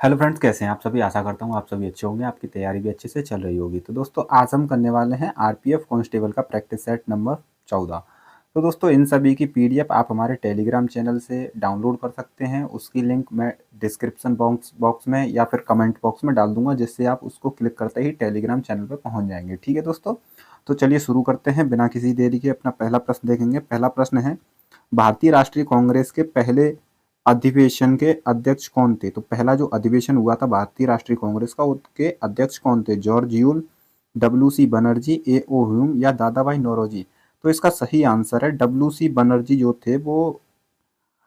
Hello friends, कैसे हैं आप सभी। आशा करता हूँ आप सभी अच्छे होंगे, आपकी तैयारी भी अच्छे से चल रही होगी। तो दोस्तों, आज हम करने वाले हैं आरपीएफ कांस्टेबल का प्रैक्टिस सेट नंबर 14। तो दोस्तों, इन सभी की पीडीएफ आप हमारे टेलीग्राम चैनल से डाउनलोड कर सकते हैं। उसकी लिंक मैं डिस्क्रिप्शन बॉक्स में या फिर कमेंट बॉक्स में डाल दूंगा, जिससे आप उसको क्लिक करते ही टेलीग्राम चैनल पर पहुँच जाएंगे। ठीक है दोस्तों, तो चलिए शुरू करते हैं बिना किसी देरी के। अपना पहला प्रश्न देखेंगे। पहला प्रश्न है, भारतीय राष्ट्रीय कांग्रेस के पहले अधिवेशन के अध्यक्ष कौन थे। तो पहला जो अधिवेशन हुआ था भारतीय राष्ट्रीय कांग्रेस का, उसके अध्यक्ष कौन थे। George Yule, W C Banerjee, A O Hume या दादा भाई नौरोजी। तो इसका सही आंसर है डब्ल्यू सी बनर्जी। जो थे वो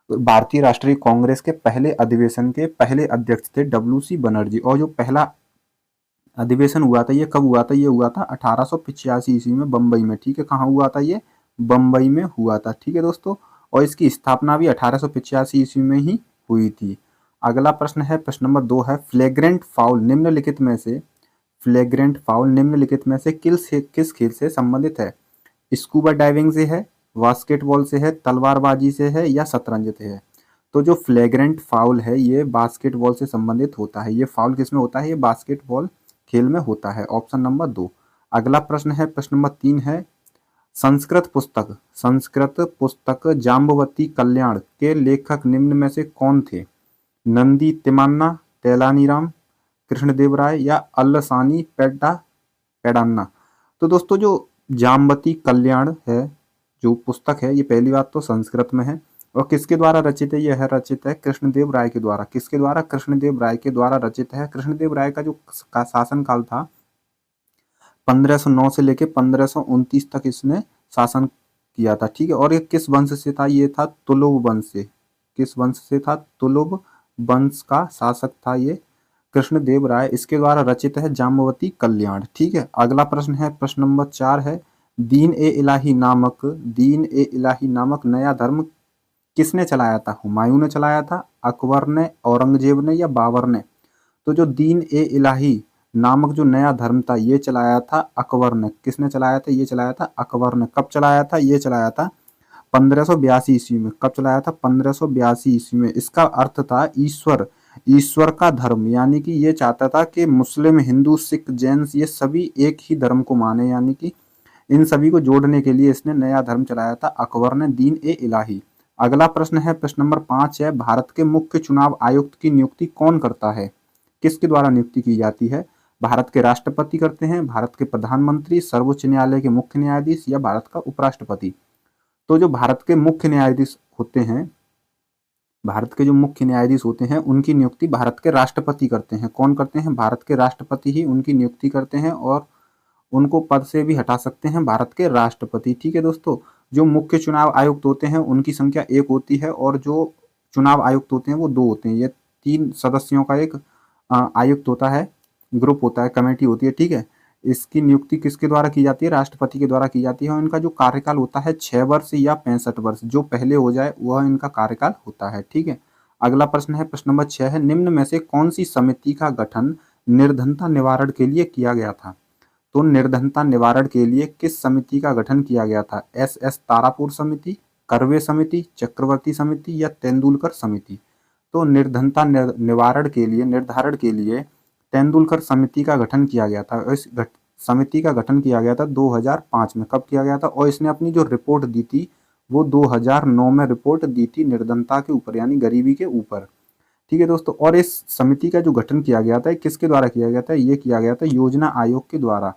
भारतीय राष्ट्रीय कांग्रेस के पहले अधिवेशन के पहले अध्यक्ष थे, डब्ल्यू सी बनर्जी। और जो पहला अधिवेशन हुआ था ये कब हुआ था, ये हुआ था 1885 ईस्वी में बम्बई में। ठीक है, कहाँ हुआ था ये, बम्बई में हुआ था। ठीक है दोस्तों, और इसकी स्थापना भी 1885 ईस्वी में ही हुई थी। अगला प्रश्न है, प्रश्न नंबर 2 है, फ्लैग्रेंट फाउल निम्नलिखित में से किस खेल से संबंधित है। स्कूबा डाइविंग से है, बास्केटबॉल से है, तलवारबाजी से है या शतरंज से है। तो जो फ्लैग्रेंट फाउल है ये बास्केटबॉल से संबंधित होता है। ये फाउल किसमें होता है, ये बास्केटबॉल खेल में होता है। Option number 2। अगला प्रश्न है, प्रश्न नंबर 3 है, संस्कृत पुस्तक जाम्बवती कल्याण के लेखक निम्न में से कौन थे। नंदी तिम्माना, तेलानीराम, कृष्णदेवराय या अल्लसानी पेडान्ना। तो दोस्तों, जो जाम्बवती कल्याण है जो पुस्तक है, ये पहली बात तो संस्कृत में है और किसके द्वारा रचित है, यह रचित है कृष्णदेव राय के द्वारा। किसके द्वारा, कृष्णदेव राय के द्वारा रचित है। कृष्णदेव राय का जो शासन काल था 1509 से लेके 1529 तक इसने शासन किया था। ठीक है, और ये किस वंश से था, ये था तुलुव वंश से। किस वंश से था, तुलुव वंश का शासक था ये कृष्णदेव राय। इसके द्वारा रचित है जाम्बवती कल्याण। ठीक है, अगला प्रश्न है, प्रश्न नंबर 4 है, दीन ए इलाही नामक नया धर्म किसने चलाया था। हुमायूं ने चलाया था, अकबर ने, औरंगजेब ने या बाबर ने। तो जो दीन ए इलाही नामक जो नया धर्म था ये चलाया था अकबर ने। किसने चलाया था, ये चलाया था अकबर ने। कब चलाया था, ये चलाया था 1582 ईस्वी में। कब चलाया था, 1582 ईस्वी में। इसका अर्थ था ईश्वर का धर्म, यानी कि ये चाहता था कि मुस्लिम, हिंदू, सिख, जैन ये सभी एक ही धर्म को माने, यानी कि इन सभी को जोड़ने के लिए इसने नया धर्म चलाया था अकबर ने, दीन ए इलाही। अगला प्रश्न है, प्रश्न नंबर 5 है, भारत के मुख्य चुनाव आयुक्त की नियुक्ति कौन करता है। किसके द्वारा नियुक्ति की जाती है। भारत के राष्ट्रपति करते हैं, भारत के प्रधानमंत्री, सर्वोच्च न्यायालय के मुख्य न्यायाधीश या भारत का उपराष्ट्रपति। तो जो भारत के मुख्य न्यायाधीश होते हैं, भारत के जो मुख्य न्यायाधीश होते हैं उनकी नियुक्ति भारत के राष्ट्रपति करते हैं। कौन करते हैं, भारत के राष्ट्रपति ही उनकी नियुक्ति करते हैं और उनको पद से भी हटा सकते हैं भारत के राष्ट्रपति। ठीक है दोस्तों, जो मुख्य चुनाव आयुक्त होते हैं उनकी संख्या 1 होती है और जो चुनाव आयुक्त होते हैं वो 2 होते हैं। ये 3 सदस्यों का एक आयुक्त होता है, ग्रुप होता है, कमेटी होती है। ठीक है, इसकी नियुक्ति किसके द्वारा की जाती है, राष्ट्रपति के द्वारा की जाती है। और इनका जो कार्यकाल होता है 6 वर्ष या 65 वर्ष, जो पहले हो जाए वह इनका कार्यकाल होता है। ठीक है, अगला प्रश्न है, प्रश्न नंबर 6 है, निम्न में से कौन सी समिति का गठन निर्धनता निवारण के लिए किया गया था। तो निर्धनता निवारण के लिए किस समिति का गठन किया गया था। एस तारापुर समिति, करवे समिति, चक्रवर्ती समिति या तेंदुलकर समिति। तो निर्धनता निवारण के लिए, निर्धारण के लिए तेंदुलकर समिति का गठन किया गया था। इस समिति का गठन किया गया था 2005 में। कब किया गया था, और इसने अपनी जो रिपोर्ट दी थी वो 2009 में रिपोर्ट दी थी निर्धनता के ऊपर, यानी गरीबी के ऊपर। ठीक है दोस्तों, और इस समिति का जो गठन किया गया था किसके द्वारा किया गया था, ये किया गया था योजना आयोग के द्वारा।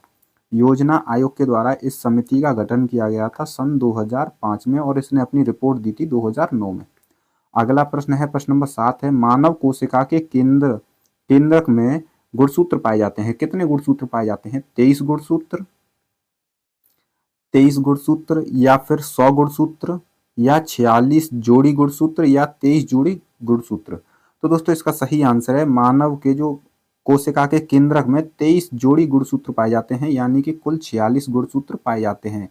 योजना आयोग के द्वारा इस समिति का गठन किया गया था सन 2005 में और इसने अपनी रिपोर्ट दी थी 2009 में। अगला प्रश्न है, प्रश्न नंबर 7 है, मानव कोशिका के केंद्रक में गुणसूत्र पाए जाते हैं। कितने गुणसूत्र पाए जाते हैं, 23 गुणसूत्र या फिर 100 गुणसूत्र या 46 जोड़ी गुणसूत्र या 23 जोड़ी गुणसूत्र। तो दोस्तों, इसका सही आंसर है, मानव के जो कोशिका के केंद्रक में 23 जोड़ी गुणसूत्र पाए जाते हैं, यानी कि कुल 46 गुणसूत्र पाए जाते हैं।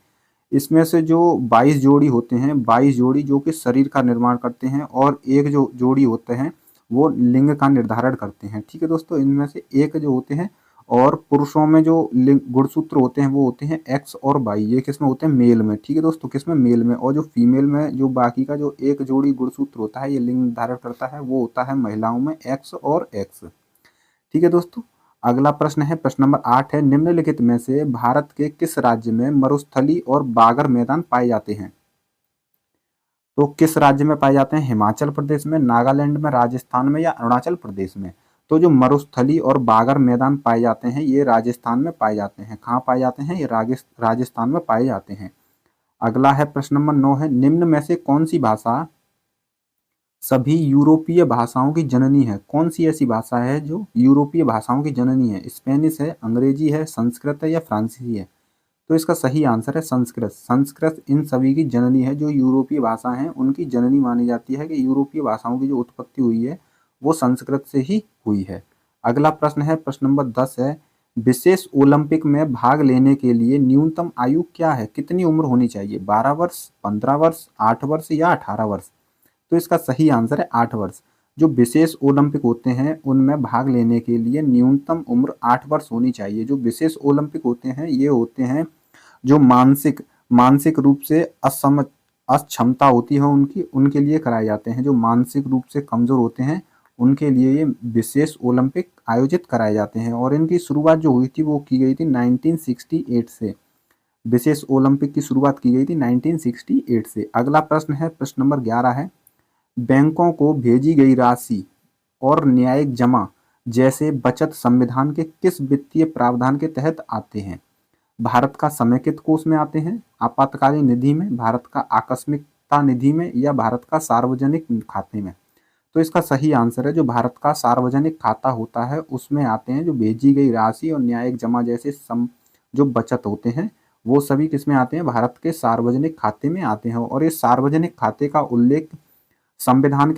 इसमें से जो 22 जोड़ी होते हैं, 22 जोड़ी जो कि शरीर का निर्माण करते हैं और एक जो जोड़ी होते हैं वो लिंग का निर्धारण करते हैं। ठीक है दोस्तों, इनमें से एक जो होते हैं और पुरुषों में जो लिंग गुणसूत्र होते हैं वो होते हैं एक्स और वाई, ये किसमें होते हैं, मेल में। ठीक है दोस्तों, किसमें, मेल में। और जो फीमेल में जो बाकी का जो एक जोड़ी गुणसूत्र होता है ये लिंग धारण करता है, वो होता है महिलाओं में एक्स और एक्स। ठीक है दोस्तों, अगला प्रश्न है, प्रश्न नंबर 8 है, निम्नलिखित में से भारत के किस राज्य में मरुस्थली और बागर मैदान पाए जाते हैं। तो किस राज्य में पाए जाते हैं, हिमाचल प्रदेश में, नागालैंड में, राजस्थान में या अरुणाचल प्रदेश में। तो जो मरुस्थली और बागर मैदान पाए जाते हैं ये राजस्थान में पाए जाते हैं। कहाँ पाए जाते हैं, ये राजस्थान में पाए जाते हैं। अगला है प्रश्न नंबर 9 है, निम्न में से कौन सी भाषा सभी यूरोपीय भाषाओं की जननी है। कौन सी ऐसी भाषा है जो यूरोपीय भाषाओं की जननी है, स्पेनिश है, अंग्रेजी है, संस्कृत है या फ्रांसीसी है। तो इसका सही आंसर है संस्कृत। संस्कृत इन सभी की जननी है, जो यूरोपीय भाषा हैं उनकी जननी मानी जाती है कि यूरोपीय भाषाओं की जो उत्पत्ति हुई है वो संस्कृत से ही हुई है। अगला प्रश्न है, प्रश्न नंबर 10 है, विशेष ओलंपिक में भाग लेने के लिए न्यूनतम आयु क्या है, कितनी उम्र होनी चाहिए, 12 वर्ष, 15 वर्ष, 8 वर्ष या 18 वर्ष। तो इसका सही आंसर है 8 वर्ष। जो विशेष ओलंपिक होते हैं उनमें भाग लेने के लिए न्यूनतम उम्र 8 वर्ष होनी चाहिए। जो विशेष ओलंपिक होते हैं ये होते हैं जो मानसिक मानसिक रूप से अक्षमता होती है उनकी, उनके लिए कराए जाते हैं। जो मानसिक रूप से कमजोर होते हैं उनके लिए ये विशेष ओलंपिक आयोजित कराए जाते हैं। और इनकी शुरुआत जो हुई थी वो की गई थी 1968 से। विशेष ओलंपिक की शुरुआत की गई थी 1968 से। अगला प्रश्न है, प्रश्न नंबर 11 है, बैंकों को भेजी गई राशि और न्यायिक जमा जैसे बचत संविधान के किस वित्तीय प्रावधान के तहत आते हैं। भारत का समेकित कोष में आते हैं, आपातकालीन निधि में, भारत का आकस्मिकता निधि में या भारत का सार्वजनिक खाते में। तो इसका सही आंसर है जो भारत का सार्वजनिक खाता होता है उसमें आते हैं। जो भेजी गई राशि और न्यायिक जमा जैसे जो बचत होते हैं वो सभी किसमें आते हैं, भारत के सार्वजनिक खाते में आते हैं। और इस सार्वजनिक खाते का उल्लेख संविधान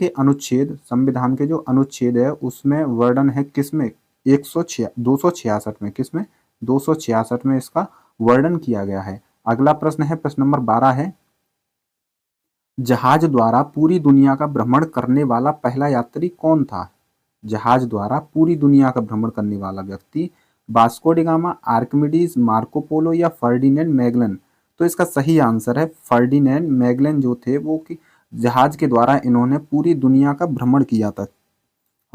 के जो अनुच्छेद है उसमें वर्णन है, किसमें, 266 में, किसमें, 266 में इसका वर्णन किया गया है। अगला प्रश्न है, प्रश्न नंबर 12 है, जहाज द्वारा पूरी दुनिया का भ्रमण करने वाला पहला यात्री कौन था। जहाज द्वारा पूरी दुनिया का भ्रमण करने वाला व्यक्ति Vasco D gamma, Archimedes, Marco Polo या फर्डिनेंड मैगलन। तो इसका सही आंसर है फर्डिनेंड मैगलन जो थे वो कि जहाज के द्वारा इन्होंने पूरी दुनिया का भ्रमण किया था।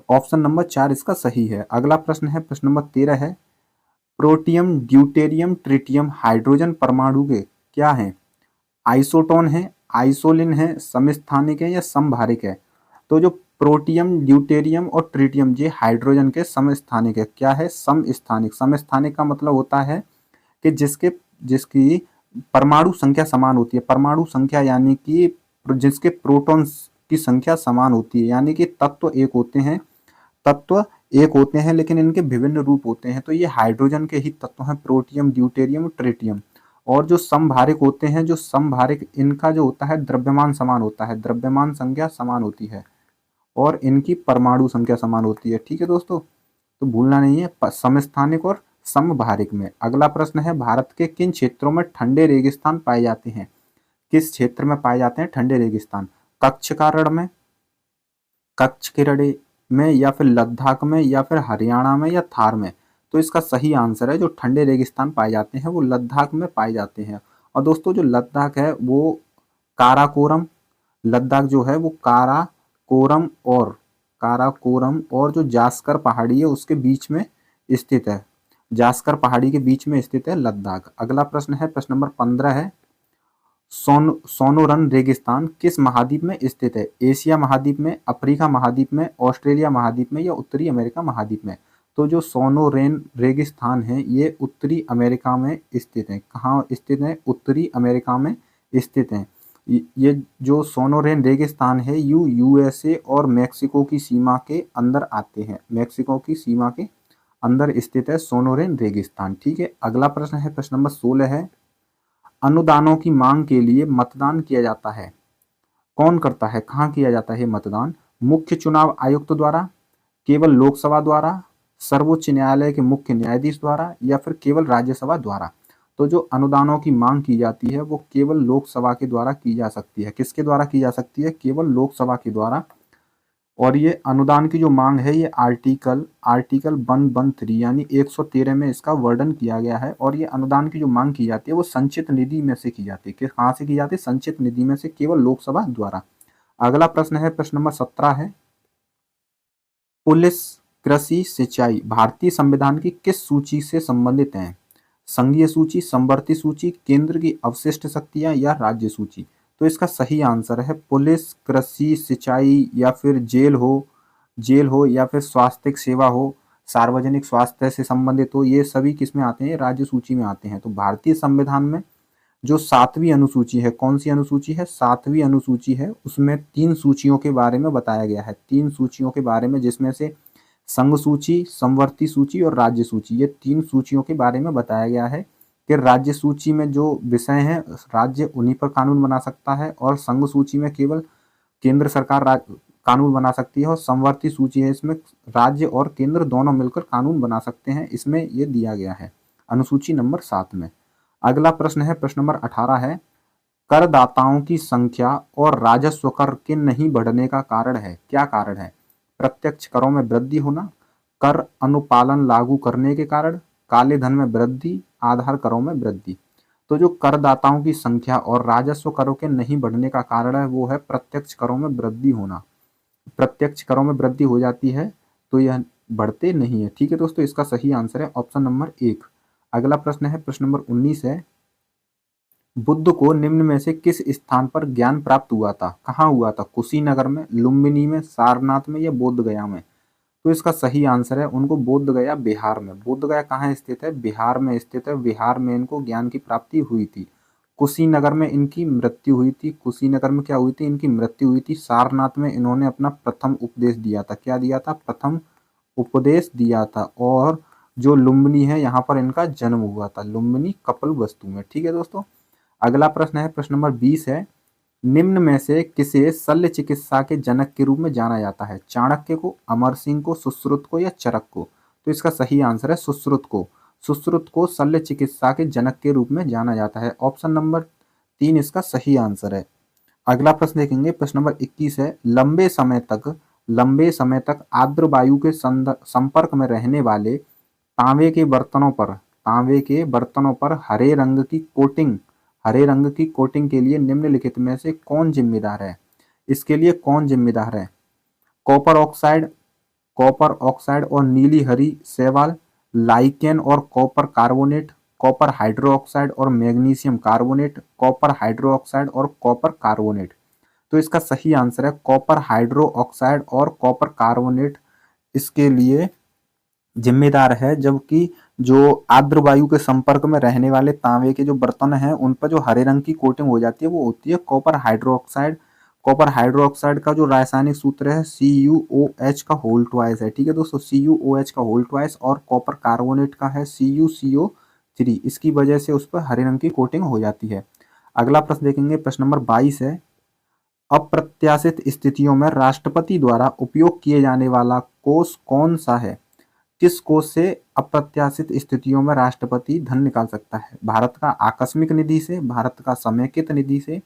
ऑप्शन नंबर 4 इसका सही है। अगला प्रश्न है, प्रश्न नंबर 13 है, प्रोटियम, ड्यूटेरियम, ट्रिटियम हाइड्रोजन परमाणु के क्या हैं, आइसोटोन है, आइसोलिन है, समस्थानिक है या समभारिक है। तो जो प्रोटियम, ड्यूटेरियम और ट्रिटियम ये हाइड्रोजन के समस्थानिक है। क्या है, समस्थानिक। समस्थानिक का मतलब होता है कि जिसकी परमाणु संख्या समान होती है। परमाणु संख्या यानी कि जिसके प्रोटॉन्स की संख्या समान होती है, यानी कि तत्व एक होते हैं लेकिन इनके विभिन्न रूप होते हैं। तो ये हाइड्रोजन के ही तत्व हैं, प्रोटियम, ड्यूटेरियम, ट्रिटियम। और जो समभारिक होते हैं, जो समभारिक इनका जो होता है द्रव्यमान समान होता है, द्रव्यमान संख्या समान होती है और इनकी परमाणु संख्या समान होती है। ठीक है दोस्तों, तो भूलना नहीं है समस्थानिक और समभारिक में। अगला प्रश्न है, भारत के किन क्षेत्रों में ठंडे रेगिस्तान पाए जाते हैं। किस क्षेत्र में पाए जाते हैं ठंडे रेगिस्तान, कच्छ का रण में, कच्छ के रण में या फिर लद्दाख में या फिर हरियाणा में या थार में। तो इसका सही आंसर है जो ठंडे रेगिस्तान पाए जाते हैं वो लद्दाख में पाए जाते हैं। और दोस्तों जो लद्दाख है वो काराकोरम, लद्दाख जो है वो काराकोरम और जो जास्कर पहाड़ी है उसके बीच में स्थित है। जास्कर पहाड़ी के बीच में स्थित है लद्दाख। अगला प्रश्न है, प्रश्न नंबर 15 है, सोनोरन रेगिस्तान किस महाद्वीप में स्थित है। एशिया महाद्वीप में, अफ्रीका महाद्वीप में, ऑस्ट्रेलिया महाद्वीप में या उत्तरी अमेरिका महाद्वीप में। तो जो सोनोरेन रेगिस्तान है ये उत्तरी अमेरिका में स्थित है। कहाँ स्थित है, उत्तरी अमेरिका में स्थित है। ये जो सोनोरेन रेगिस्तान है यूएसए और मैक्सिको की सीमा के अंदर आते हैं। मैक्सिको की सीमा के अंदर स्थित है सोनोरेन रेगिस्तान। ठीक है, अगला प्रश्न है, प्रश्न नंबर 16 है, अनुदानों की मांग के लिए मतदान किया जाता है, कौन करता है, कहाँ किया जाता है मतदान, मुख्य चुनाव आयुक्त द्वारा, केवल लोकसभा द्वारा, सर्वोच्च न्यायालय के मुख्य न्यायाधीश द्वारा या फिर केवल राज्यसभा द्वारा। तो जो अनुदानों की मांग की जाती है वो केवल लोकसभा के द्वारा की जा सकती है। किसके द्वारा की जा सकती है, केवल लोकसभा के द्वारा। और ये अनुदान की जो मांग है ये आर्टिकल आर्टिकल 113 यानी 113 में इसका वर्णन किया गया है। और ये अनुदान की जो मांग की जाती है वो संचित निधि में से की जाती है। कि कहाँ से की जाती है? संचित निधि में से, केवल लोकसभा द्वारा। अगला प्रश्न है, प्रश्न नंबर 17 है, पुलिस, कृषि, सिंचाई भारतीय संविधान की किस सूची से संबंधित हैं? संघीय सूची, समवर्ती सूची, केंद्र की अवशिष्ट शक्तियां या राज्य सूची? तो इसका सही आंसर है पुलिस, कृषि, सिंचाई या फिर जेल हो या फिर स्वास्थ्य सेवा हो, सार्वजनिक स्वास्थ्य से संबंधित हो, ये सभी किस में आते हैं? राज्य सूची में आते हैं। तो भारतीय संविधान में जो 7वीं अनुसूची है, कौन सी अनुसूची है? 7वीं अनुसूची है। उसमें 3 सूचियों के बारे में बताया गया है, 3 सूचियों के बारे में, जिसमें से संघ सूची, समवर्ती सूची और राज्य सूची, ये 3 सूचियों के बारे में बताया गया है कि राज्य सूची में जो विषय हैं राज्य उन्हीं पर कानून बना सकता है, और संघ सूची में केवल केंद्र सरकार कानून बना सकती है, और समवर्ती सूची है इसमें राज्य और केंद्र दोनों मिलकर कानून बना सकते हैं। इसमें ये दिया गया है अनुसूची नंबर 7 में। अगला प्रश्न है, प्रश्न नंबर 18 है, करदाताओं की संख्या और राजस्व कर के नहीं बढ़ने का कारण है? क्या कारण है? प्रत्यक्ष करों में वृद्धि होना, कर अनुपालन लागू करने के कारण, काले धन में वृद्धि, आधार करों में वृद्धि। तो जो करदाताओं की संख्या और राजस्व करों के नहीं बढ़ने का कारण है वो है प्रत्यक्ष करों में वृद्धि होना। प्रत्यक्ष करों में वृद्धि हो जाती है तो यह बढ़ते नहीं है। ठीक है दोस्तों, इसका सही आंसर है ऑप्शन नंबर 1। अगला प्रश्न है, प्रश्न नंबर 19 है, बुद्ध को निम्न में से किस स्थान पर ज्ञान प्राप्त हुआ था? कहाँ हुआ था? कुशीनगर में, लुम्बिनी में, सारनाथ में या बोध गया में? तो इसका सही आंसर है उनको बोध गया, बिहार में। बोध गया कहाँ स्थित है? बिहार में स्थित है। बिहार में इनको ज्ञान की प्राप्ति हुई थी। कुशीनगर में इनकी मृत्यु हुई थी। कुशीनगर में क्या हुई थी? इनकी मृत्यु हुई थी। सारनाथ में इन्होंने अपना प्रथम उपदेश दिया था। क्या दिया था? प्रथम उपदेश दिया था। और जो लुम्बिनी है यहाँ पर इनका जन्म हुआ था, लुम्बिनी कपिलवस्तु में। ठीक है दोस्तों, अगला प्रश्न है, प्रश्न नंबर 20 है, निम्न में से किसे शल्य चिकित्सा के जनक के रूप में जाना जाता है? चाणक्य को, अमर सिंह को, सुश्रुत को या चरक को? तो इसका सही आंसर है सुश्रुत को। सुश्रुत को शल्य चिकित्सा के जनक के रूप में जाना जाता है। ऑप्शन नंबर 3 इसका सही आंसर है। अगला प्रश्न देखेंगे, प्रश्न नंबर 21 है, लंबे समय तक आर्द्र वायु के संपर्क में रहने वाले तांबे के बर्तनों पर हरे रंग की कोटिंग के लिए निम्नलिखित में से कौन जिम्मेदार है? इसके लिए कौन जिम्मेदार है? कॉपर ऑक्साइड और नीली हरी शैवाल, लाइकेन और copper carbonate, copper hydroxide और magnesium carbonate, copper hydroxide और कॉपर कार्बोनेट। तो इसका सही आंसर है कॉपर हाइड्रो ऑक्साइड और कॉपर कार्बोनेट इसके लिए जिम्मेदार है। जबकि जो आर्द्र वायु के संपर्क में रहने वाले तांबे के जो बर्तन हैं उन पर जो हरे रंग की कोटिंग हो जाती है वो होती है कॉपर हाइड्रोक्साइड। कॉपर हाइड्रोक्साइड का जो रासायनिक सूत्र है CuOH का होल ट्वाइस है। ठीक है दोस्तों, CuOH का होल ट्वाइस, और कॉपर कार्बोनेट का है CuCO3। इसकी वजह से उस पर हरे रंग की कोटिंग हो जाती है। अगला प्रश्न देखेंगे, प्रश्न नंबर 22 है, अप्रत्याशित स्थितियों में राष्ट्रपति द्वारा उपयोग किए जाने वाला कोष कौन सा है? किस कोष से अप्रत्याशित स्थितियों में राष्ट्रपति धन निकाल सकता है? भारत का आकस्मिक निधि से, भारत का समेकित निधि से,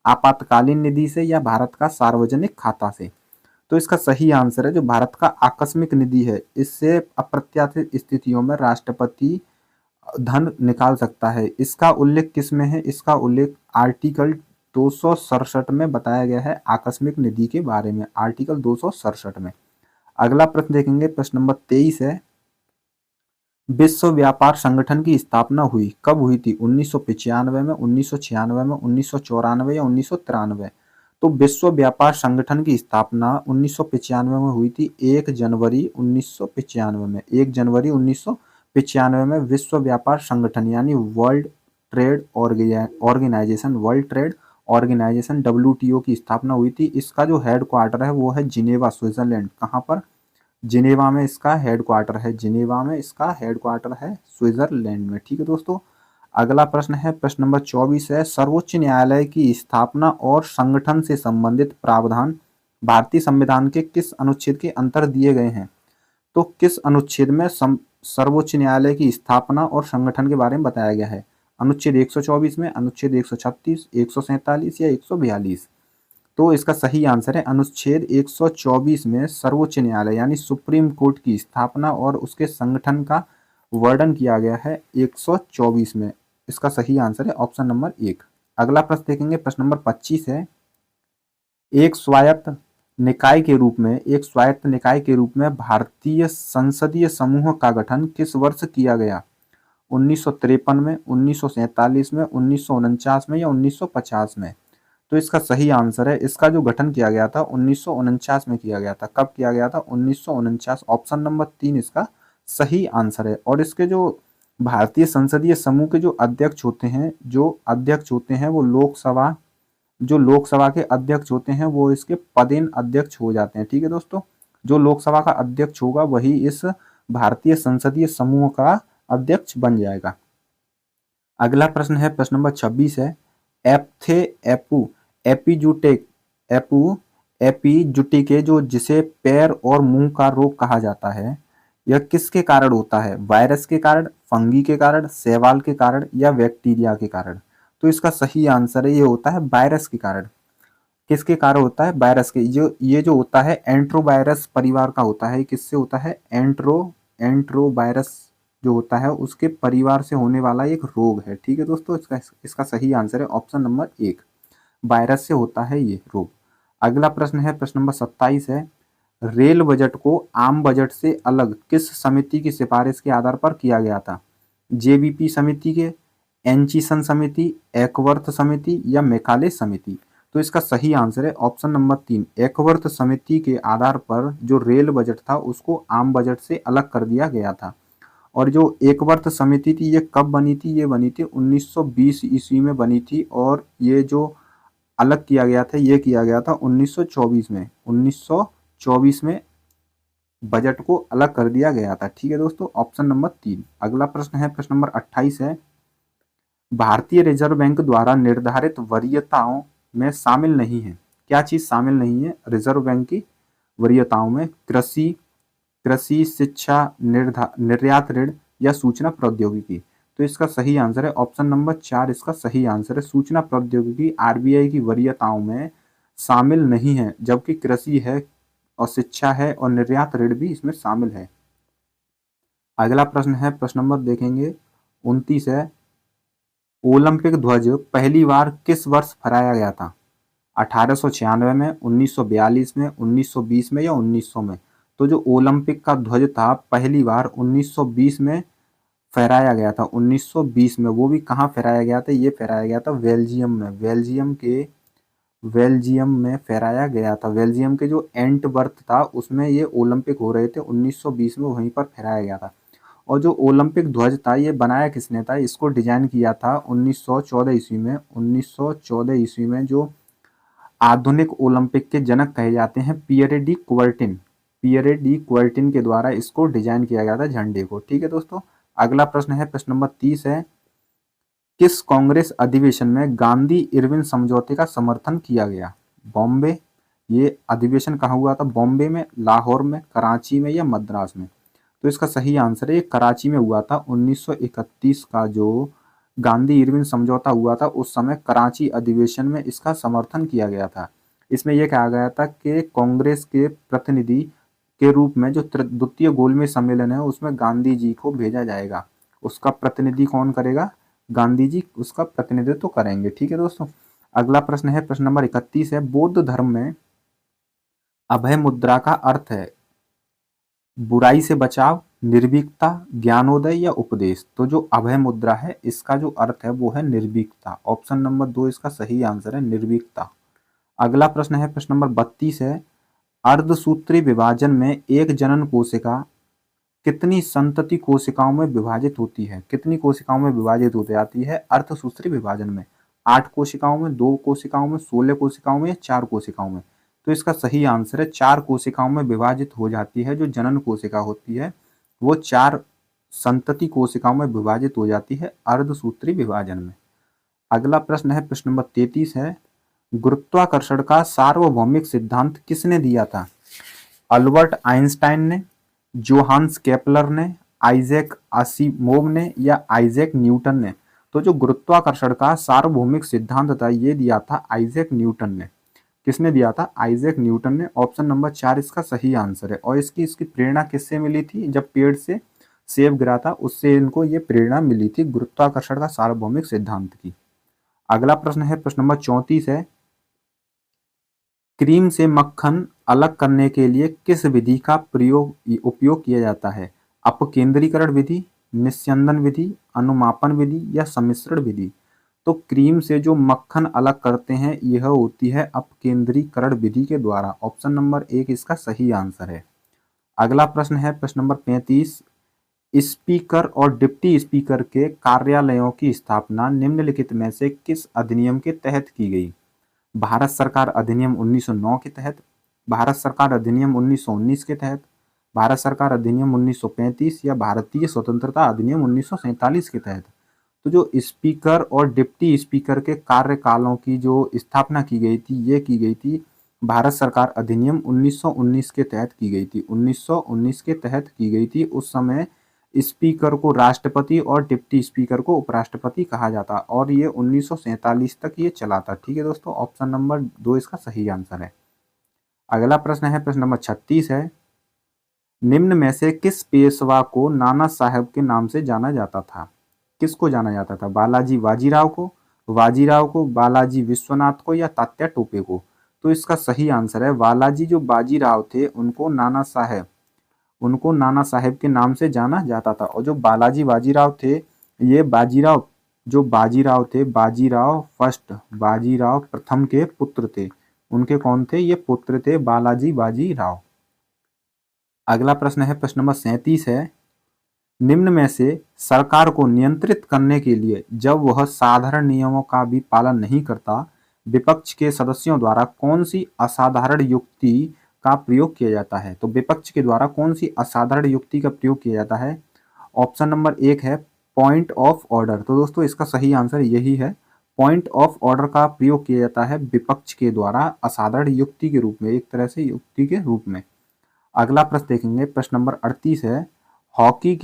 आपातकालीन निधि से या भारत का सार्वजनिक खाता से? तो इसका सही आंसर है जो भारत का आकस्मिक निधि है, इससे अप्रत्याशित स्थितियों में राष्ट्रपति धन निकाल सकता है। इसका उल्लेख किस में है? इसका उल्लेख आर्टिकल 267 में बताया गया है आकस्मिक निधि के बारे में, आर्टिकल 267 में। अगला प्रश्न देखेंगे, प्रश्न नंबर 23 है, विश्व व्यापार संगठन की स्थापना हुई कब हुई थी? 1995 में, 1996 में, 1994 या 1993? तो विश्व व्यापार संगठन की स्थापना 1995 में हुई थी, 1 जनवरी 1995 में। 1 जनवरी 1995 में विश्व व्यापार संगठन यानी वर्ल्ड ट्रेड ऑर्गेनाइजेशन WTO की स्थापना हुई थी। इसका जो हेड क्वार्टर है वो है जिनेवा, स्विट्जरलैंड। कहाँ पर? जिनेवा में इसका हेड क्वार्टर है। जिनेवा में इसका हेड क्वार्टर है, स्विट्जरलैंड में। ठीक है दोस्तों, अगला प्रश्न है, प्रश्न नंबर 24 है, सर्वोच्च न्यायालय की स्थापना और संगठन से संबंधित प्रावधान भारतीय संविधान के किस अनुच्छेद के अंतर दिए गए हैं? तो किस अनुच्छेद में सर्वोच्च न्यायालय की स्थापना और संगठन के बारे में बताया गया है? अनुच्छेद 124 में, अनुच्छेद 136, 147 या 142? तो इसका सही आंसर है अनुच्छेद 124 में सर्वोच्च न्यायालय यानी सुप्रीम कोर्ट की स्थापना और उसके संगठन का वर्णन किया गया है 124 में। इसका सही आंसर है ऑप्शन नंबर 1। अगला प्रश्न देखेंगे, प्रश्न नंबर 25 है, एक स्वायत्त निकाय के रूप में भारतीय संसदीय समूह का गठन किस वर्ष किया गया? 1953 में, 1947 में, 1949 में या 1950 में? तो इसका सही आंसर है, इसका जो गठन किया गया था 1949 में किया गया था। कब किया गया था? 1949। ऑप्शन नंबर 3 इसका सही आंसर है। और इसके जो भारतीय संसदीय समूह के जो अध्यक्ष होते हैं वो लोकसभा के अध्यक्ष होते हैं, वो इसके पदेन अध्यक्ष हो जाते हैं। ठीक है दोस्तों, जो लोकसभा का अध्यक्ष होगा वही इस भारतीय संसदीय समूह का अध्यक्ष बन जाएगा। अगला प्रश्न है, प्रश्न नंबर 26 है, एपिजुटिके जो जिसे पैर और मुंह का रोग कहा जाता है, यह किसके कारण होता है? वायरस के कारण, फंगी के कारण, शैवाल के कारण या बैक्टीरिया के कारण? तो इसका सही आंसर है ये होता है वायरस के कारण। किसके कारण होता है? वायरस के। ये जो होता है एंट्रोवायरस परिवार का होता है। किससे होता है? एंट्रोवायरस जो होता है उसके परिवार से होने वाला एक रोग है। ठीक है दोस्तों, इसका सही आंसर है ऑप्शन नंबर 1, वायरस से होता है ये रोग। अगला प्रश्न है, प्रश्न नंबर 27 है, रेल बजट को आम बजट से अलग किस समिति की सिफारिश के आधार पर किया गया था? जेबीपी समिति के, एंचिसन समिति, एकवर्थ समिति या मेकाले समिति? तो इसका सही आंसर है ऑप्शन नंबर 3, एकवर्थ समिति के आधार पर जो रेल बजट था उसको आम बजट से अलग कर दिया गया था। और जो एकवर्थ समिति थी ये कब बनी थी? ये बनी थी 1920 ईस्वी में बनी थी। और ये जो अलग किया गया था ये किया गया था 1924 में। 1924 में बजट को अलग कर दिया गया था। ठीक है दोस्तों, ऑप्शन नंबर 3। अगला प्रश्न है, प्रश्न नंबर 28 है, भारतीय रिजर्व बैंक द्वारा निर्धारित वरीयताओं में शामिल नहीं है। क्या चीज शामिल नहीं है रिजर्व बैंक की वरीयताओं में? कृषि, शिक्षा, निर्यात ऋण या सूचना प्रौद्योगिकी? तो इसका सही आंसर है ऑप्शन नंबर 4, इसका सही आंसर है सूचना प्रौद्योगिकी आरबीआई की वरीयताओं में शामिल नहीं है, जबकि कृषि है और शिक्षा है और निर्यात ऋण भी इसमें शामिल है। अगला प्रश्न है, प्रश्न नंबर देखेंगे 29 है, ओलंपिक ध्वज पहली बार किस वर्ष फहराया गया था? 1896 में, 1942 में, 1920 में या 1900 में? तो जो ओलंपिक का ध्वज था पहली बार 1920 में फहराया गया था। 1920 में, वो भी कहाँ फहराया गया था? ये फहराया गया था बेल्जियम में। बेल्जियम में फहराया गया था। बेल्जियम के जो एंटवर्प था उसमें ये ओलंपिक हो रहे थे 1920 में, वहीं पर फहराया गया था। और जो ओलंपिक ध्वज था ये बनाया किसने था? इसको डिजाइन किया था 1914 ईस्वी में। 1914 ईस्वी में जो आधुनिक ओलंपिक के जनक कहे जाते हैं पियरे डी क्वर्टिन के द्वारा इसको डिजाइन किया गया था झंडे को। ठीक है दोस्तों, अगला प्रश्न है, प्रश्न नंबर 30 है, किस कांग्रेस अधिवेशन में गांधी इरविन समझौते का समर्थन किया गया? बॉम्बे, ये अधिवेशन कहाँ हुआ था? बॉम्बे में, लाहौर में, कराची में या मद्रास में? तो इसका सही आंसर है कराची में हुआ था। 1931 का जो गांधी इरविन समझौता हुआ था उस समय कराची अधिवेशन में इसका समर्थन किया गया था। इसमें यह कहा गया था कि कांग्रेस के प्रतिनिधि के रूप में जो द्वितीय गोलमेज सम्मेलन है उसमें गांधी जी को भेजा जाएगा। उसका प्रतिनिधि कौन करेगा? गांधी जी उसका प्रतिनिधित्व तो करेंगे। ठीक है दोस्तों, अगला प्रश्न है, प्रश्न नंबर 31 है, बौद्ध धर्म में अभय मुद्रा का अर्थ है बुराई से बचाव, निर्भीकता, ज्ञानोदय या उपदेश? तो जो अभय मुद्रा है इसका जो अर्थ है वो है निर्भीकता। ऑप्शन नंबर 2 इसका सही आंसर है, निर्भीकता। अगला प्रश्न है, प्रश्न नंबर 32 है, अर्धसूत्री विभाजन में एक जनन कोशिका कितनी संतति कोशिकाओं में विभाजित होती है? कितनी कोशिकाओं में विभाजित हो जाती है अर्धसूत्री विभाजन में? 8 कोशिकाओं में, 2 कोशिकाओं में, 16 कोशिकाओं में या 4 कोशिकाओं में? तो इसका सही आंसर है 4 कोशिकाओं में विभाजित हो जाती है। जो जनन कोशिका होती है वो 4 संतति कोशिकाओं में विभाजित हो जाती है अर्धसूत्री विभाजन में। अगला प्रश्न है, प्रश्न नंबर 33 है, गुरुत्वाकर्षण का सार्वभौमिक सिद्धांत किसने दिया था? अल्बर्ट आइंस्टाइन ने, जोहान्स केपलर ने, आइजैक असिमोव ने या आइजैक न्यूटन ने? तो जो गुरुत्वाकर्षण का सार्वभौमिक सिद्धांत था ये दिया था आइजैक न्यूटन ने। किसने दिया था? आइजैक न्यूटन ने। ऑप्शन नंबर 4 इसका सही आंसर है। और इसकी प्रेरणा किससे मिली थी? जब पेड़ से सेब गिरा था उससे इनको ये प्रेरणा मिली थी गुरुत्वाकर्षण का सार्वभौमिक सिद्धांत की। अगला प्रश्न है प्रश्न नंबर 34 है, क्रीम से मक्खन अलग करने के लिए किस विधि का उपयोग किया जाता है? अपकेंद्रीकरण विधि, निस्यंदन विधि, अनुमापन विधि या सम्मिश्रण विधि? तो क्रीम से जो मक्खन अलग करते हैं यह होती है अपकेंद्रीकरण विधि के द्वारा। ऑप्शन नंबर 1 इसका सही आंसर है। अगला प्रश्न है प्रश्न नंबर 35, स्पीकर और डिप्टी स्पीकर के कार्यालयों की स्थापना निम्नलिखित में से किस अधिनियम के तहत की गई? भारत सरकार अधिनियम 1909 के तहत, भारत सरकार अधिनियम 1919 के तहत, भारत सरकार अधिनियम 1935 या भारतीय स्वतंत्रता अधिनियम 1947 के तहत? तो जो स्पीकर और डिप्टी स्पीकर के कार्यकालों की जो स्थापना की गई थी ये की गई थी भारत सरकार अधिनियम 1919 के तहत की गई थी। 1919 के तहत की गई थी। उस समय स्पीकर को राष्ट्रपति और डिप्टी स्पीकर को उपराष्ट्रपति कहा जाता और ये 1947 तक ये चला था। ठीक है दोस्तों, ऑप्शन नंबर 2 इसका सही आंसर है। अगला प्रश्न है प्रश्न नंबर 36 है, निम्न में से किस पेशवा को नाना साहब के नाम से जाना जाता था? किसको जाना जाता था? बालाजी बाजीराव को, बालाजी विश्वनाथ को या तात्या टोपे को? तो इसका सही आंसर है बालाजी जो बाजीराव थे उनको नाना साहेब के नाम से जाना जाता था। और जो बालाजी बाजीराव थे ये बाजीराव थे बाजीराव फर्स्ट, बाजीराव प्रथम के पुत्र थे। उनके कौन थे? ये पुत्र थे बालाजी बाजीराव। अगला प्रश्न है प्रश्न नंबर 37 है, निम्न में से सरकार को नियंत्रित करने के लिए जब वह साधारण नियमों का भी पालन नहीं करता विपक्ष के सदस्यों द्वारा कौन सी असाधारण युक्ति का प्रयोग किया जाता है? तो विपक्ष के द्वारा कौन सी असाधारण युक्ति का प्रयोग किया जाता है? ऑप्शन नंबर 1 है पॉइंट ऑफ ऑर्डर। तो दोस्तों इसका सही आंसर यही है, पॉइंट ऑफ ऑर्डर का प्रयोग किया जाता है विपक्ष के द्वारा असाधारण युक्ति के रूप में, एक तरह से युक्ति के रूप में। अगला प्रश्न देखेंगे प्रश्न नंबर 38 है, हॉकी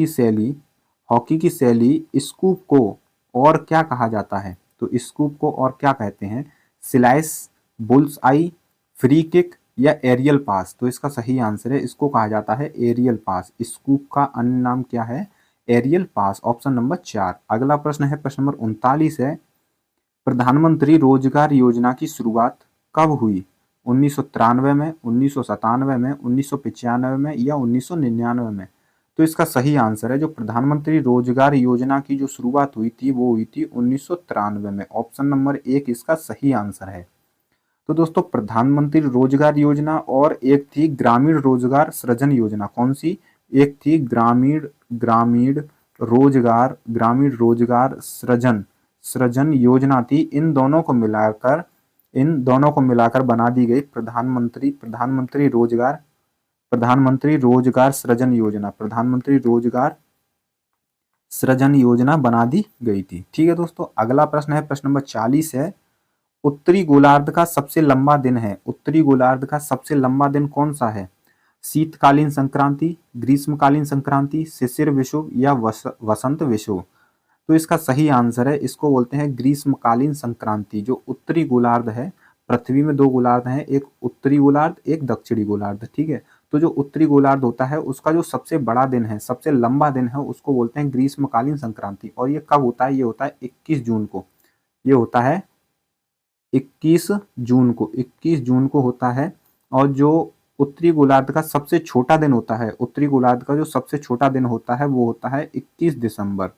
की शैली स्कूप को और क्या कहा जाता है? तो स्कूप को और क्या कहते हैं? स्लाइस, बुल्स आई, फ्री किक या एरियल पास? तो इसका सही आंसर है इसको कहा जाता है एरियल पास। स्कूप का अन्य नाम क्या है? Aerial pass. Option number 4। अगला प्रश्न है प्रश्न नंबर 39 है, प्रधानमंत्री रोजगार योजना की शुरुआत कब हुई? 1993 में, 1997 में, 1995 में या 1999 में? तो इसका सही आंसर है जो प्रधानमंत्री रोजगार योजना की जो शुरुआत हुई थी वो हुई थी 1993 में। ऑप्शन नंबर 1 इसका सही आंसर है। तो दोस्तों प्रधानमंत्री रोजगार योजना और एक थी ग्रामीण रोजगार सृजन योजना। कौन सी? एक थी ग्रामीण रोजगार सृजन योजना थी। इन दोनों को मिलाकर बना दी गई प्रधानमंत्री रोजगार सृजन योजना बना दी गई थी। ठीक है दोस्तों, अगला प्रश्न है प्रश्न नंबर 40 है, उत्तरी गोलार्ध का सबसे लंबा दिन कौन सा है? शीतकालीन संक्रांति, ग्रीष्मकालीन संक्रांति, शिशिर विषुव या वसंत विषुव? तो इसका सही आंसर है इसको बोलते हैं ग्रीष्मकालीन संक्रांति। जो उत्तरी गोलार्ध है, पृथ्वी में 2 गोलार्ध हैं, एक उत्तरी गोलार्ध एक दक्षिणी गोलार्ध। ठीक है, तो जो उत्तरी गोलार्ध होता है उसका जो सबसे बड़ा दिन है, सबसे लंबा दिन है, उसको बोलते हैं ग्रीष्मकालीन संक्रांति। और ये कब होता है? ये होता है 21 जून को। ये होता है 21 जून को होता है। और जो उत्तरी गोलार्ध का सबसे छोटा दिन होता है, वो होता है 21 दिसंबर।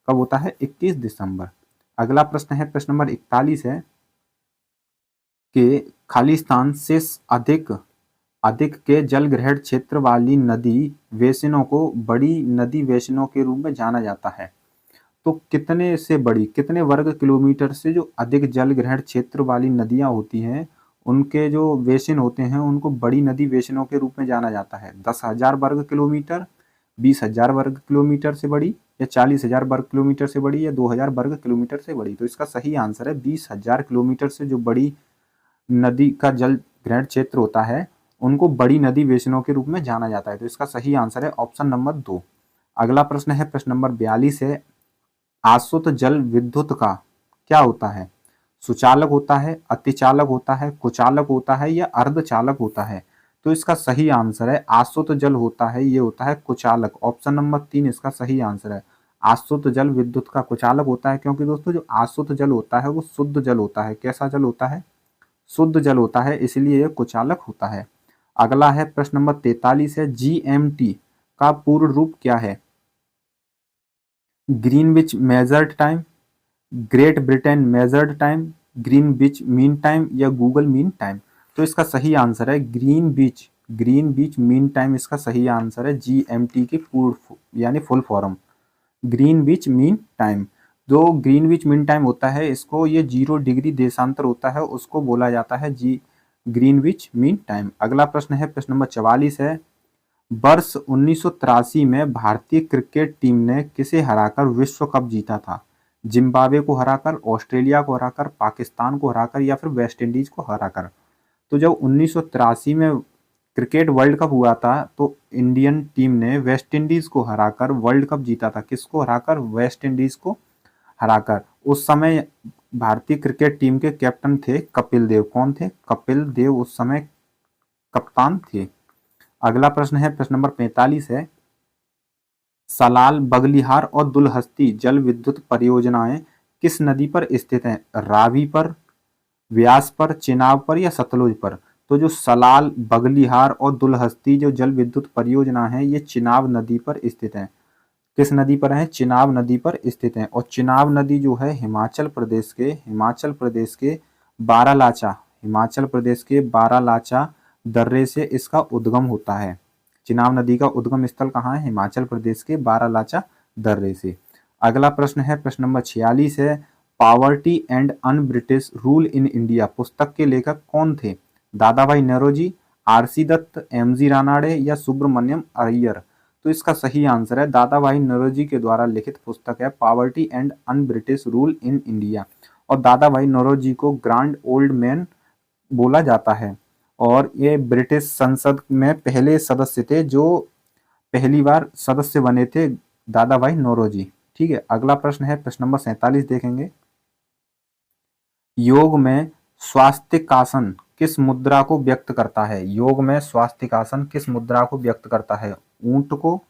कब होता है? 21 दिसंबर। अगला प्रश्न है प्रश्न नंबर 41 है कि खालिस्तान से अधिक के जलग्रहण क्षेत्र वाली नदी बेसिनों को बड़ी नदी बेसिनों के रूप में जाना जाता है। तो कितने वर्ग किलोमीटर से जो अधिक जल ग्रहण क्षेत्र वाली नदियां होती हैं उनके जो बेसिन होते हैं उनको बड़ी नदी बेसिनों के रूप में जाना जाता है? 10,000 वर्ग किलोमीटर, 20,000 वर्ग किलोमीटर से बड़ी, या 40,000 वर्ग किलोमीटर से बड़ी, या 2,000 वर्ग किलोमीटर से बड़ी? तो इसका सही आंसर है 20,000 किलोमीटर से जो बड़ी नदी का जल ग्रहण क्षेत्र होता है उनको बड़ी नदी बेसिनों के रूप में जाना जाता है। तो इसका सही आंसर है ऑप्शन नंबर 2। अगला प्रश्न है प्रश्न नंबर 42 है, आसुत जल विद्युत का क्या होता है? सुचालक होता है, अतिचालक होता है, कुचालक होता है या अर्धचालक होता है? तो इसका सही आंसर है आसुत जल होता है, ये होता है कुचालक। ऑप्शन नंबर 3 इसका सही आंसर है। आसुत जल विद्युत का कुचालक होता है, क्योंकि दोस्तों जो आसुत जल होता है वो शुद्ध जल होता है। कैसा जल होता है? शुद्ध जल होता है, इसलिए ये कुचालक होता है। अगला है प्रश्न नंबर 43 है, जीएमटी का पूर्ण रूप क्या है? Greenwich measured time, great Britain measured time, Greenwich mean time या गूगल मीन टाइम? तो इसका सही आंसर है ग्रीनविच मीन टाइम इसका सही आंसर है। जीएमटी की पूर्ण यानी full form Greenwich mean time. जो ग्रीनविच मीन टाइम होता है, इसको ये 0 डिग्री देशांतर होता है, उसको बोला जाता है ग्रीनविच मीन टाइम। अगला प्रश्न है प्रश्न नंबर 44 है, वर्ष 1983 में भारतीय क्रिकेट टीम ने किसे हराकर विश्व कप जीता था? जिम्बाब्वे को हराकर, ऑस्ट्रेलिया को हराकर, पाकिस्तान को हराकर या फिर वेस्ट इंडीज को हराकर? तो जब 1983 में क्रिकेट वर्ल्ड कप हुआ था तो इंडियन टीम ने वेस्ट इंडीज को हराकर वर्ल्ड कप जीता था। किसको हराकर? वेस्ट इंडीज को हराकर। उस समय भारतीय क्रिकेट टीम के कैप्टन थे कपिल देव। कौन थे? कपिल देव उस समय कप्तान थे। अगला प्रश्न है प्रश्न नंबर 45 है, सलाल, बगलिहार और दुलहस्ती जल विद्युत परियोजनाएं किस नदी पर स्थित हैं? रावी पर, व्यास पर, चेनाब पर या सतलुज पर? तो जो सलाल, बगलिहार और दुलहस्ती जो जल विद्युत परियोजना है, ये चिनाब नदी पर स्थित है। किस नदी पर है? चिनाब नदी पर स्थित है। और चिनाब नदी जो है हिमाचल प्रदेश के बारालाचा दर्रे से इसका उद्गम होता है। चिनाब नदी का उद्गम स्थल कहाँ है? हिमाचल प्रदेश के बारालाचा दर्रे से। अगला प्रश्न है प्रश्न नंबर 46 है, poverty and un British rule in India पुस्तक के लेखक कौन थे? दादा भाई नौरोजी, आरसी दत्त, एमजी रानाडे या सुब्रमण्यम अय्यर? तो इसका सही आंसर है दादा भाई नौरोजी के द्वारा लिखित पुस्तक है poverty and un British rule in India. और दादा भाई नौरोजी को ग्रैंड ओल्ड मैन बोला जाता है और ये ब्रिटिश संसद में पहले सदस्य थे जो पहली बार सदस्य बने थे, दादा भाई नौरोजी। ठीक है, अगला प्रश्न है प्रश्न नंबर 47 देखेंगे, योग में स्वास्तिकासन किस मुद्रा को व्यक्त करता है? योग में स्वास्तिकासन किस मुद्रा को व्यक्त करता है? ऊंट को,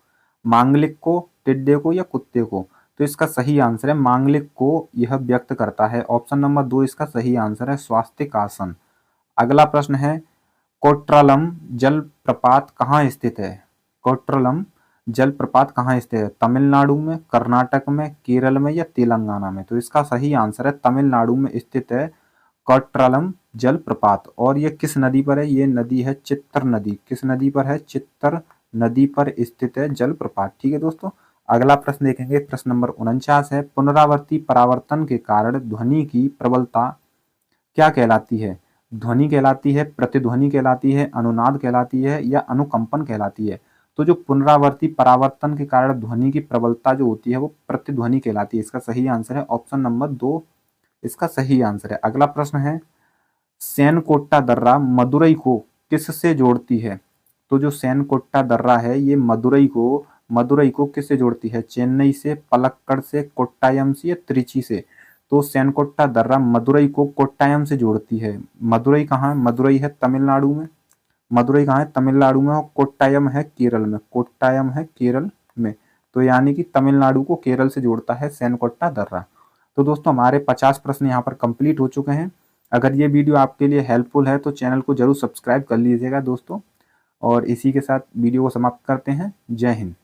मांगलिक को, टिड्डे को या कुत्ते को? तो इसका सही आंसर है मांगलिक को यह व्यक्त करता है। ऑप्शन नंबर 2 इसका सही आंसर है, स्वास्तिकासन। अगला प्रश्न है, कोट्रालम जलप्रपात कहाँ स्थित है? कोट्रालम जलप्रपात कहाँ स्थित है? तमिलनाडु में, कर्नाटक में, केरल में या तेलंगाना में? तो इसका सही आंसर है तमिलनाडु में स्थित है कोट्रालम जलप्रपात। और ये किस नदी पर है? ये नदी है चित्तर नदी। किस नदी पर है? चित्तर नदी पर स्थित है जलप्रपात। ठीक है दोस्तों, अगला प्रश्न देखेंगे प्रश्न नंबर 49 है, पुनरावर्ती परावर्तन के कारण ध्वनि की प्रबलता क्या कहलाती है? ध्वनि कहलाती है, प्रतिध्वनि कहलाती है, अनुनाद कहलाती है या अनुकंपन कहलाती है? तो जो पुनरावर्ती परावर्तन के कारण ध्वनि की प्रबलता जो होती है वो प्रतिध्वनि कहलाती है। इसका सही आंसर है ऑप्शन नंबर 2 इसका सही आंसर है। अगला प्रश्न है, सेनकोट्टा दर्रा मदुरई को किससे जोड़ती है? तो जो सेनकोट्टा दर्रा है ये मदुरई को किससे जोड़ती है? चेन्नई से, पलक्कड़ से, कोट्टायम से या त्रिची से? तो सेनकोट्टा दर्रा मदुरई को कोट्टायम से जोड़ती है। मदुरई कहाँ है? मदुरई है तमिलनाडु में। मदुरई कहाँ है? तमिलनाडु में। और कोट्टायम है केरल में। कोट्टायम है केरल में। तो यानी कि तमिलनाडु को केरल से जोड़ता है सेनकोट्टा दर्रा। तो दोस्तों हमारे 50 प्रश्न यहाँ पर कंप्लीट हो चुके हैं। अगर ये वीडियो आपके लिए हेल्पफुल है तो चैनल को जरूर सब्सक्राइब कर लीजिएगा दोस्तों। और इसी के साथ वीडियो को समाप्त करते हैं। जय हिंद।